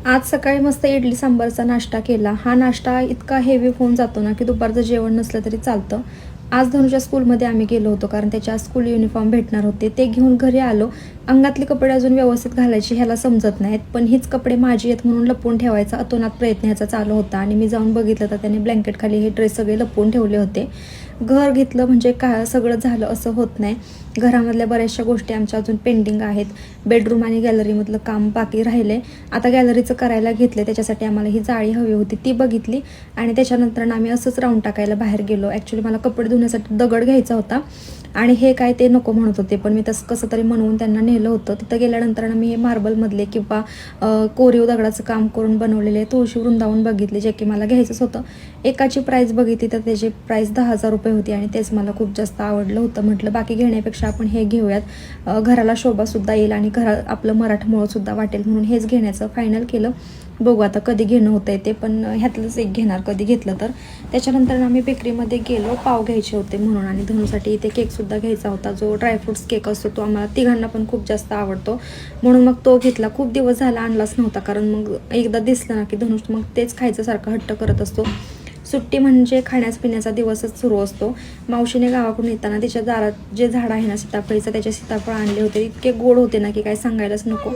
आज सकाळी मस्त इडली सांबारचा नाश्ता केला. हा नाश्ता इतका हेवी होऊन जातो ना की दुपारचं जेवण नसलं तरी चालतं. आज धनुच्या स्कूलमध्ये आम्ही गेलो होतो कारण त्याच्या स्कूल युनिफॉर्म भेटणार होते. ते घेऊन घरी आलो. अंगातले कपडे अजून व्यवस्थित घालायची ह्याला समजत नाहीत, पण हीच कपडे माझी आहेत म्हणून लपवून ठेवायचा अतोनात प्रयत्न ह्याचा चालू होता. आणि मी जाऊन बघितलं तर त्याने ब्लँकेट खाली हे ड्रेस सगळे लपवून ठेवले होते. घर घेतलं म्हणजे काय सगळं झालं असं होत नाही. घरामधल्या बऱ्याचशा गोष्टी आमच्या अजून पेंडिंग आहेत. बेडरूम आणि गॅलरीमधलं काम बाकी राहिले. आता गॅलरीचं करायला घेतलं, त्याच्यासाठी आम्हाला ही जाळी हवी होती, ती बघितली आणि त्याच्यानंतर आम्ही असंच राऊंड टाकायला बाहेर गेलो. ॲक्च्युली मला कपडे धुण्यासाठी दगड घ्यायचा होता आणि हे काय ते नको म्हणत होते, पण मी तसं कसं तरी म्हणून त्यांना नेलं होतं. तिथं गेल्यानंतर मी हे मार्बलमधले किंवा कोरीव दगडाचं काम करून बनवलेले तुळशी वृंदावन बघितले, जे की मला घ्यायचंच होतं. एकाची प्राईस बघितली तर त्याची प्राईस 10,000 रुपये होती आणि तेच मला खूप जास्त आवडलं होतं. म्हटलं बाकी घेण्यापेक्षा आपण हे घेऊयात, घराला शोभासुद्धा येईल आणि आपलं मराठमोळंसुद्धा वाटेल, म्हणून हेच घेण्याचं फायनल केलं. बघू आता कधी घेणं होतं आहे ते, पण ह्यातलंच एक घेणार कधी घेतलं तर. त्याच्यानंतर आम्ही बेकरीमध्ये गेलो, पाव घ्यायचे होते म्हणून, आणि धनुसाठी इथे केकसुद्धा घ्यायचा होता. जो ड्रायफ्रुट्स केक असतो तो आम्हाला तिघांना पण खूप जास्त आवडतो, म्हणून मग तो घेतला. खूप दिवस झाला आणलाच नव्हता, कारण मग एकदा दिसलं ना की धनुष मग तेच खायचं सारखं हट्ट करत असतो. सुट्टी म्हणजे खाण्यास पिण्याचा दिवसच सुरू असतो. मावशीने गावाकडून येताना तिच्या दारात जे झाड आहे ना सीताफळीचं, त्याचे सीताफळ आणले होते. इतके गोड होते ना की काय सांगायलाच नको.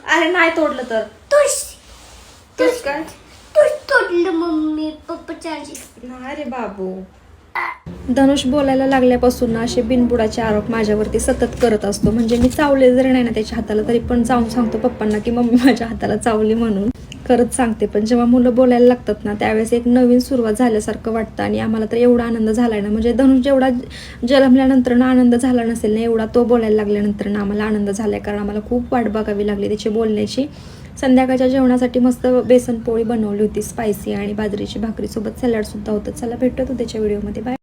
अरे नाही तोडलं तर तुझ काय तोडलं मम्मी पप्पाच्या नाही रे बाबू. धनुष बोलायला लागल्यापासून ना असे बिनबुडाचे आरोप माझ्यावरती सतत करत असतो. म्हणजे मी चावले जरी नाही ना त्याच्या हाताला, तरी पण जाऊन सांगतो पप्पांना की मम्मी माझ्या हाताला चावली म्हणून. खरंच सांगते. पण जेव्हा मुलं बोलायला लागतात ना त्यावेळेस एक नवीन सुरुवात झाल्यासारखं वाटतं. आणि आम्हाला तर एवढा आनंद झालाय ना, म्हणजे धनुष जेवढा जन्मल्यानंतर ना आनंद झाला नसेल ना, एवढा तो बोलायला लागल्यानंतर ना आम्हाला आनंद झालाय. कारण आम्हाला खूप वाट बघावी लागली त्याची बोलण्याची. संध्याकाळच्या जेवणासाठी मस्त बेसन पोळी बनवली होती स्पायसी, आणि बाजरीची भाकरीसोबत सॅलडसुद्धा होतं. चला भेटतो त्याच्या व्हिडिओमध्ये. बाय.